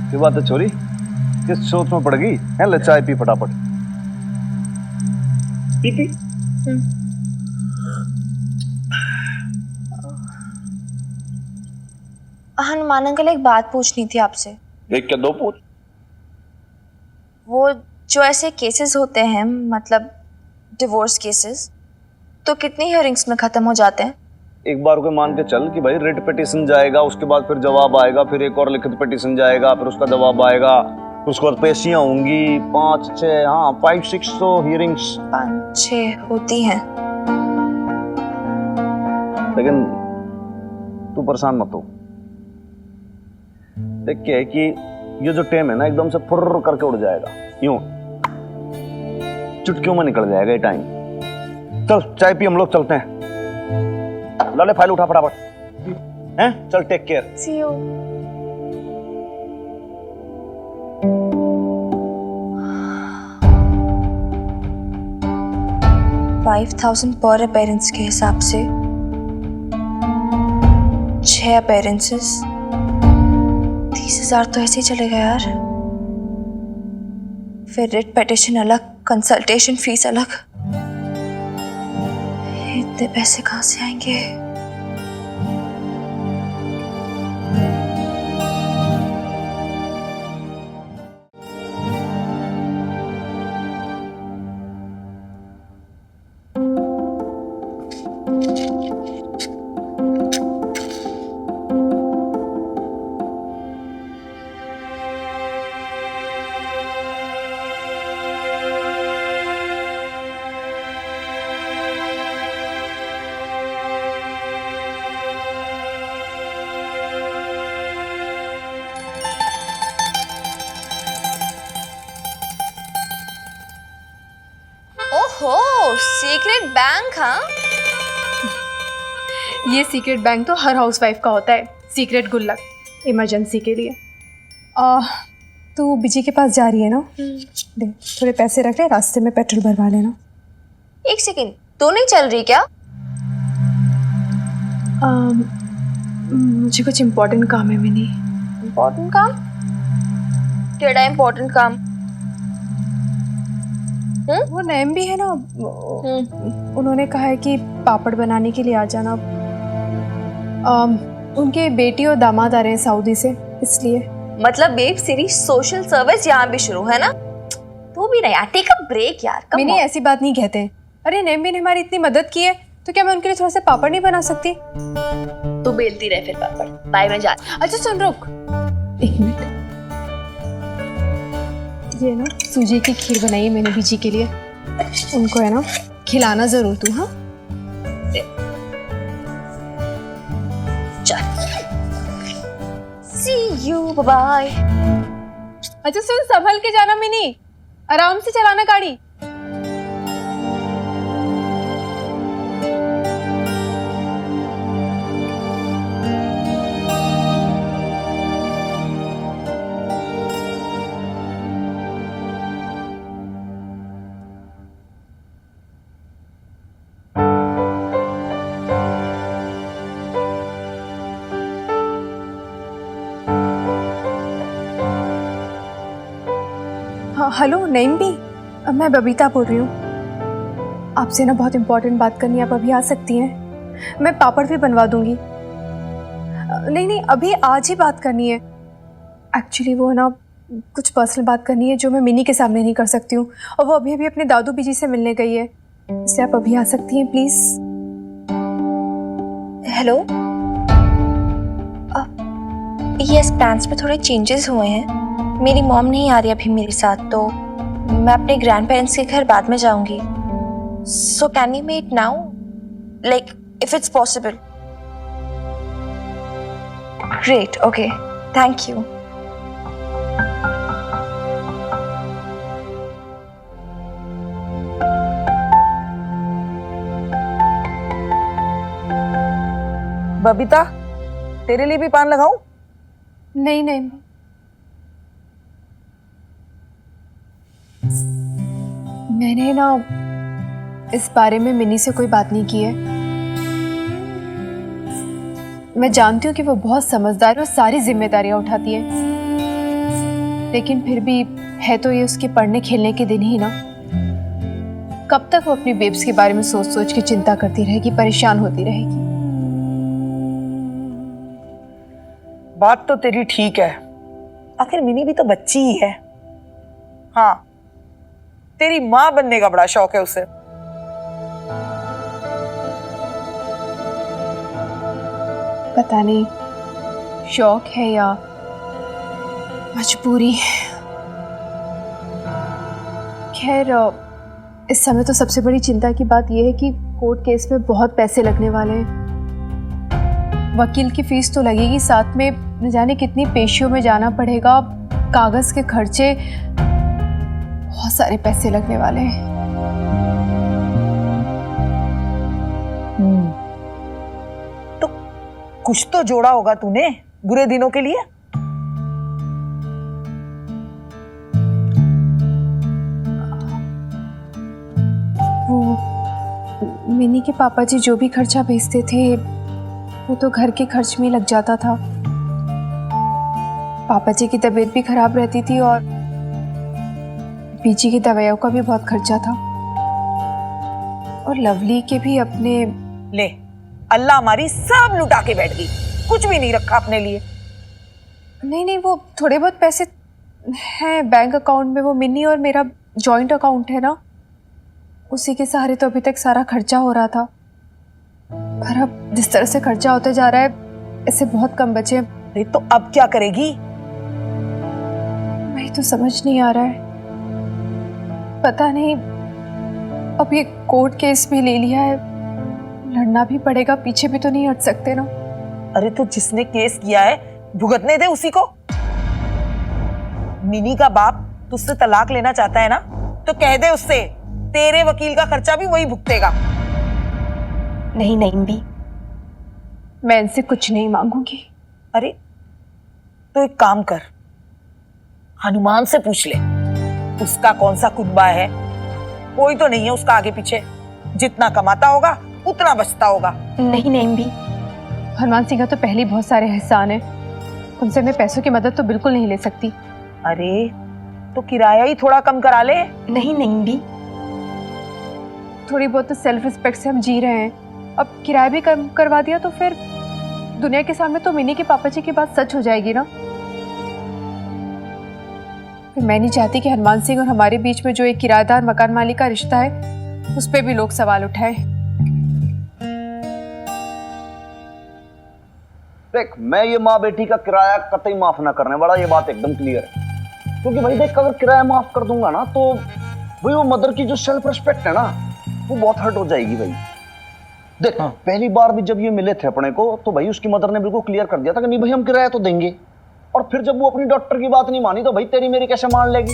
ये बात है छोरी, किस सोच में पड़ गई है? ले चाय पी फटाफट। P P. हनुमान अंकल, एक बात पूछनी थी आपसे। एक क्या दो पूछ। वो जो ऐसे केसेस होते हैं, मतलब डिवोर्स केसेस, तो कितनी हियरिंग्स में खत्म हो जाते हैं? एक बार को मान के चल कि भाई रिट पिटीशन जाएगा, उसके बाद फिर जवाब आएगा, फिर एक और लिखित पिटीशन जाएगा, फिर उसका जवाब आएगा, फिर उसके बाद पेशियां होंगी 5-6, हाँ 5-6 तो हियरिंग्स 5-6 होती हैं। लेकिन तू परेशान मत हो। देख क्या है कि ये जो टाइम है ना, एकदम से फुर्र करके उड़ जाएगा, यूं चुटकियों में निकल जाएगा ये टाइम। चल चाय पी, हम लोग चलते हैं। लाले फाइल उठा फटाफट। हैं चल, टेक केयर। See you. $5,000 पर अपेयरेंस के हिसाब से 6 अपेयरेंसेस, 30,000 तो ऐसे ही चलेगा यार। फिर रिट पिटीशन अलग, कंसल्टेशन फीस अलग, इतने पैसे कहाँ से आएंगे? ओहो, सीक्रेट बैंक? हाँ, ये सीक्रेट बैंक तो हर हाउसवाइफ का होता है, सीक्रेट गुल्लक इमरजेंसी के लिए। तू बिजी के पास जा रही है ना? दे थोड़े पैसे रख ले, रास्ते में पेट्रोल भरवा लेना। एक सेकंड, तू नहीं चल रही क्या? मुझे कुछ इम्पोर्टेंट काम है मिनी। इम्पोर्टेंट काम? केड़ा इम्पोर्टेंट काम? वो नैम भी है ना, उन्होंने कहा है कि पापड़ बनाने के लिए आ जाना। उनके बेटी और दामाद आ रहे हैं सऊदी से, इसलिए। मतलब वेब सीरीज सोशल सर्विस यहाँ भी शुरू है ना? तू भी नहीं यार, टेक अ ब्रेक यार। मिनी ऐसी बात नहीं कहते। अरे नैम भी ने हमारी इतनी मदद की है, तो क्या मैं उनके लिए थोड़ा सा पापड़ नहीं बना सकती? तू बेलती रहे फिर पापड़। बाय, मैं जा। अच्छा सुन, रुक एक मिनट। ये ना सूजी की खीर बनाई है मैंने बीजी के लिए, उनको है ना खिलाना जरूर तू। हाँ चल, सी यू, बाय। अच्छा सुन, संभल के जाना मिनी, आराम से चलाना गाड़ी। हाँ हेलो नईम भी, मैं बबीता बोल रही हूँ। आपसे ना बहुत इम्पोर्टेंट बात करनी है, आप अभी आ सकती हैं? मैं पापड़ भी बनवा दूंगी। नहीं नहीं, अभी आज ही बात करनी है। एक्चुअली वो ना कुछ पर्सनल बात करनी है जो मैं मिनी के सामने नहीं कर सकती हूँ, और वो अभी अभी अपने दादू बीजी से मिलने गई है, इसलिए आप अभी आ सकती हैं प्लीज़। हेलो, यस, प्लान्स में थोड़े चेंजेस हुए हैं। मेरी मॉम नहीं आ रही अभी मेरे साथ, तो मैं अपने ग्रैंड पेरेंट्स के घर बाद में जाऊंगी। So can we meet now, like if it's possible? Great, okay, thank you. Babita, तेरे लिए भी पान लगाऊं? नहीं नहीं, मैंने ना इस बारे में मिनी से कोई बात नहीं की है। मैं जानती हूँ कि वो बहुत समझदार है और सारी जिम्मेदारियां उठाती है। लेकिन फिर भी है तो ये उसके पढ़ने खेलने के दिन ही ना। कब तक वो अपनी बेब्स के बारे में सोच सोच के चिंता करती रहेगी, परेशान होती रहेगी। बात तो तेरी ठीक है, आखिर मिनी भी तो बच्ची ही है। हाँ, तेरी माँ बनने का बड़ा शौक है उसे। पता नहीं शौक है या मजबूरी। खैर इस समय तो सबसे बड़ी चिंता की बात यह है कि कोर्ट केस में बहुत पैसे लगने वाले हैं। वकील की फीस तो लगेगी, साथ में न जाने कितनी पेशियों में जाना पड़ेगा, कागज के खर्चे, बहुत सारे पैसे लगने वाले हैं। तो कुछ तो जोड़ा होगा तूने बुरे दिनों के लिए। वो मिनी के पापा जी जो भी खर्चा भेजते थे वो तो घर के खर्च में लग जाता था। पापा जी की तबीयत भी खराब रहती थी और बीजी की दवाइयों का भी बहुत खर्चा था, और लवली के भी अपने। ले, अल्लाह हमारी सब लुटा के बैठ गई, कुछ भी नहीं रखा अपने लिए। नहीं, वो थोड़े बहुत पैसे हैं बैंक अकाउंट में, वो मिनी और मेरा जॉइंट अकाउंट है ना, उसी के सहारे तो अभी तक सारा खर्चा हो रहा था। पर अब जिस तरह से खर्चा होते जा रहा है ऐसे बहुत कम बचे। अरे तो अब क्या करेगी? वही तो समझ नहीं आ रहा है। पता नहीं, अब ये कोर्ट केस भी ले लिया है, लड़ना भी पड़ेगा, पीछे भी तो नहीं हट सकते ना। अरे तो जिसने केस किया है भुगतने दे उसी को। मिनी का बाप तुझसे तलाक लेना चाहता है ना, तो कह दे उससे, तेरे वकील का खर्चा भी वही भुगतेगा। नहीं भी, मैं इनसे कुछ नहीं मांगूंगी। अरे तो एक काम कर, हनुमान से पूछ ले, उसका कौन सा कुनबा है। कोई तो नहीं है उसका आगे पीछे, जितना कमाता होगा उतना बचता होगा। नहीं भी, हनुमान सिंह का तो पहले ही बहुत सारे एहसान है, उनसे मैं पैसों की मदद तो बिल्कुल नहीं ले सकती। अरे तो किराया ही थोड़ा कम करा ले। नहीं भी, थोड़ी बहुत तो सेल्फ रिस्पेक्ट से हम जी रहे हैं, अब किराया भी कम करवा दिया तो फिर दुनिया के सामने तो मिनी के पापा जी की बात सच हो जाएगी ना। फिर मैं नहीं चाहती कि हनुमान सिंह और हमारे बीच में जो एक किराएदार मकान मालिक का रिश्ता है उस पर भी लोग सवाल उठाए। देख, मैं ये माँ बेटी का किराया कतई माफ ना करने वाला, ये बात एकदम क्लियर है। क्योंकि भाई देख, अगर किराया माफ कर दूंगा ना तो भाई वो मदर की जो सेल्फ रिस्पेक्ट है ना वो बहुत हर्ट हो जाएगी भाई। देख हाँ। पहली बार भी जब ये मिले थे अपने को तो भाई उसकी मदर ने बिल्कुल क्लियर कर दिया था कि नहीं भाई हम किराया तो देंगे, और फिर जब वो अपनी डॉक्टर की बात नहीं मानी तो भाई तेरी मेरी कैसे मान लेगी।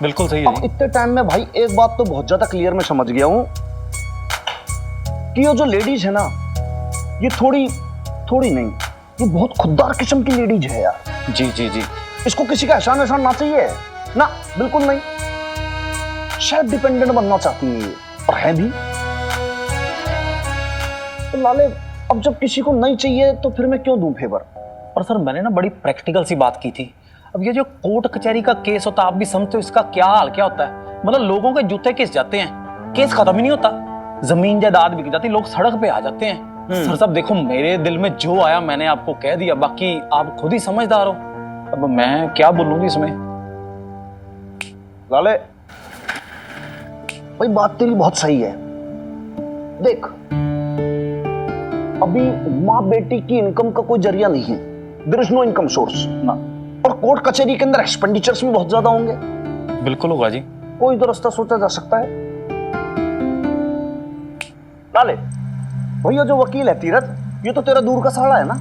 बिल्कुल सही है। अब इतने टाइम में भाई एक बात तो बहुत ज्यादा क्लियर मैं समझ गया हूँ कि ये जो लेडीज है ना, ये थोड़ी नहीं, ये बहुत खुददार किस्म की लेडीज है यार। जी, इसको किसी का एहसान ना चाहिए ना, बिल्कुल नहीं। सेल्फ डिपेंडेंट बनना चाहती है ये, और है भी। तो लाले, अब जब किसी को नहीं चाहिए तो फिर मैं क्यों दूं फेवर। और सर मैंने ना बड़ी प्रैक्टिकल सी बात की थी। अब ये जो कोर्ट कचहरी का केस होता है, आप भी समझते हो इसका क्या हाल क्या होता है। मतलब लोगों के जूते किस जाते हैं, केस खत्म ही नहीं होता, जमीन जायदाद बिक जाती, लोग सड़क पे आ जाते हैं। सर साहब देखो, मेरे दिल में जो आया मैंने आपको कह दिया, बाकी आप खुद ही समझदार हो। अब मैं क्या बोलूंगी इसमें। लाले भाई बात तेरी बहुत सही है। देख, अभी माँ बेटी की इनकम का कोई जरिया नहीं है, there is no income source ना, और कोर्ट कचहरी के अंदर एक्सपेंडिचर्स भी बहुत ज्यादा होंगे। बिल्कुल होगा जी। कोई तो रास्ता सोचा जा सकता है। लाले भैया, जो वकील है तीरथ, ये तो तेरा दूर का साला है ना।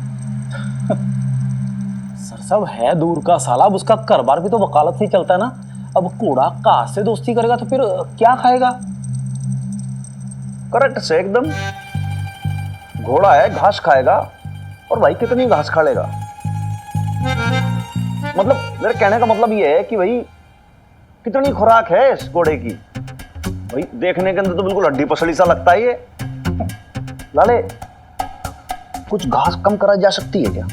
सर साहब है दूर का साला, अब उसका कारोबार भी तो वकालत से ही चलता है ना। अब कूड़ा काश से दोस्ती करेगा तो फिर क्या खाएगा। करेक्ट से एकदम। घोड़ा है, घास खाएगा, और भाई कितनी घास खा लेगा। मतलब मेरे कहने का मतलब ये है कि भाई कितनी खुराक है इस घोड़े की। भाई देखने के अंदर तो बिल्कुल हड्डी पसली सा लगता है ये। लाले, कुछ घास कम कराई जा सकती है क्या?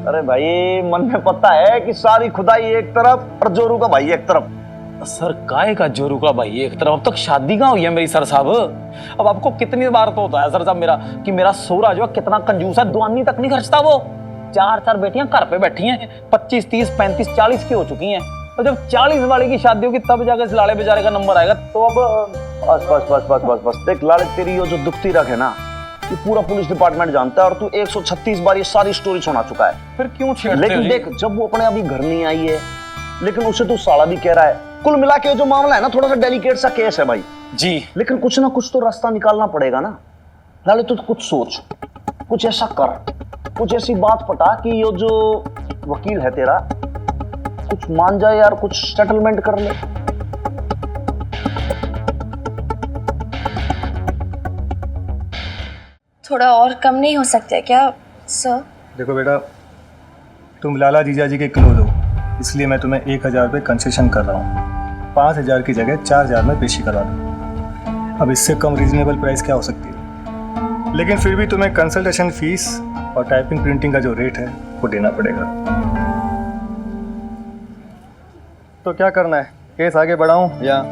अरे भाई मन में पता है कि सारी खुदाई एक तरफ और जोरू का भाई एक तरफ। सर काय का जोरू का भाई एक तरफ, अब तक शादी कहाँ हुई है मेरी सर साहब। अब आपको कितनी बार तो होता है सर साहब मेरा कि मेरा सोरा जो है कितना कंजूस है, दुआनी तक नहीं खर्चता वो। 4 बेटियां घर पे बैठी हैं, 25, 30, 35, 40 की हो चुकी हैं। तो जब 40 वाले की शादी होगी तब जाकर इस लाड़े बेचारे का नंबर आएगा। तो अब बस बस बस बस बस बस देख लाले, तेरी ये जो दुखती रख है ना, ये पूरा पुलिस डिपार्टमेंट जानता है और तू 136 बार ये सारी स्टोरी सुना चुका है। फिर क्यों छेड़ते हो लेकिन जी? देख, जब वो अपने अभी घर नहीं आई है, लेकिन उसे तू साला भी कह रहा है। कुल मिला के जो मामला है ना, थोड़ा सा डेलिकेट सा केस है भाई जी। लेकिन कुछ ना कुछ तो रास्ता निकालना पड़ेगा ना। लाले तू कुछ सोच, कुछ ऐसा कर, कुछ ऐसी बात पटा कि ये जो वकील है तेरा कुछ मान जाए यार, कुछ सेटलमेंट कर ले। थोड़ा और कम नहीं हो सकता है क्या सर? देखो बेटा, तुम लाला जीजा जी के क्लोज हो, इसलिए मैं तुम्हें 1000 रुपये कंसेशन कर रहा हूँ। 5000 की जगह 4000 में पेशी करवा दूँ। अब इससे कम रीजनेबल प्राइस क्या हो सकती है? लेकिन फिर भी तुम्हें कंसल्टेशन फीस और टाइपिंग प्रिंटिंग का जो रेट है वो देना पड़ेगा। तो क्या करना है, केस आगे बढ़ाऊं या?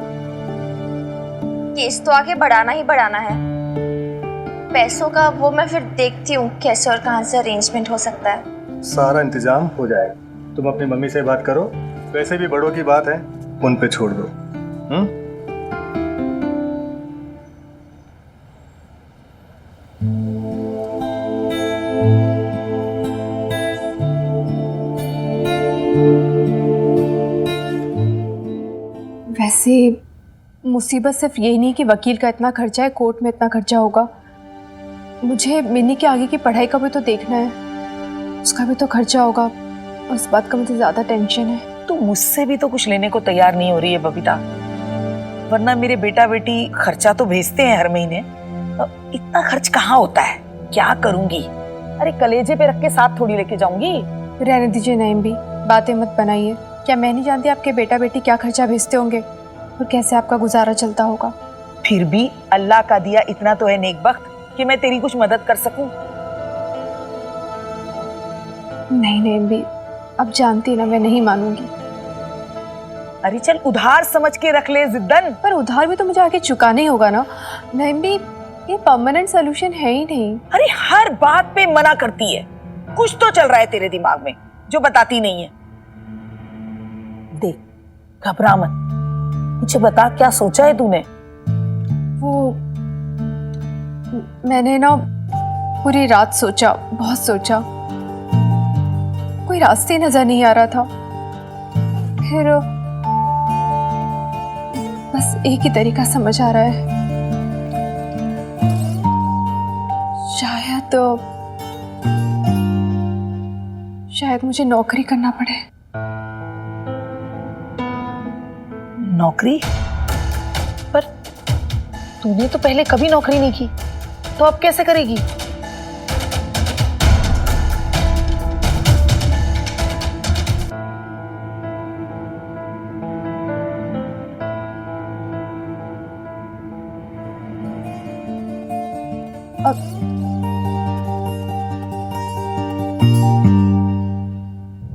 केस तो आगे बढ़ाना ही बढ़ाना है। पैसों का वो मैं फिर देखती हूँ कैसे और कहाँ से अरेंजमेंट हो सकता है। सारा इंतजाम हो जाएगा, तुम अपनी मम्मी से बात करो। वैसे भी बड़ों की बात है, उन पे छोड़ दो। वैसे मुसीबत सिर्फ यही नहीं कि वकील का इतना खर्चा है, कोर्ट में इतना खर्चा होगा। मुझे मिनी के आगे की पढ़ाई का भी तो देखना है, उसका भी तो खर्चा होगा और इस बात का मुझे ज़्यादा टेंशन है। तू मुझसे भी तो कुछ लेने को तैयार नहीं हो रही है बबीता, वरना मेरे बेटा बेटी खर्चा तो भेजते हैं हर महीने। इतना खर्च कहाँ होता है, क्या करूंगी? अरे कलेजे पे रख के साथ थोड़ी लेके जाऊंगी। रहने दीजिए नईम भी, बातें मत बनाइए। क्या मैं नहीं जानती आपके बेटा बेटी क्या खर्चा भेजते होंगे और कैसे आपका गुजारा चलता होगा? फिर भी अल्लाह का दिया इतना तो है नेकबख्त कि मैं तेरी कुछ मदद कर सकूं। नहीं नईम भी, अब जानती ना मैं नहीं मानूंगी। अरे चल उधार समझ के रख ले जिद्दन। पर उधार भी तो मुझे आगे चुकाना ही होगा ना नईम भी, ये परमानेंट सोल्यूशन है ही नहीं। अरे हर बात पे मना करती है, कुछ तो चल रहा है तेरे दिमाग में जो बताती नहीं है। देख घबरा मत, मुझे बता क्या सोचा है तूने? वो मैंने ना पूरी रात सोचा, बहुत सोचा, कोई रास्ते नजर नहीं आ रहा था। फिर बस एक ही तरीका समझ आ रहा है, शायद मुझे नौकरी करना पड़े। नौकरी? पर तूने तो पहले कभी नौकरी नहीं की, तो अब कैसे करेगी?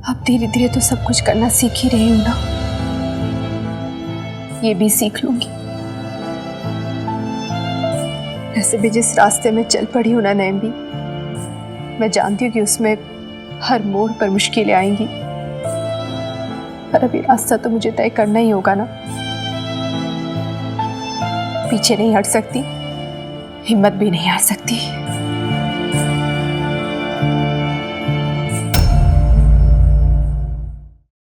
अब धीरे धीरे तो सब कुछ करना सीख ही रही हूं ना, ये भी सीख लूंगी। वैसे भी जिस रास्ते में चल पड़ी हूं ना नैम भी, मैं जानती हूँ कि उसमें हर मोड़ पर मुश्किलें आएंगी, पर अभी रास्ता तो मुझे तय करना ही होगा ना। पीछे नहीं हट सकती, हिम्मत भी नहीं हार सकती।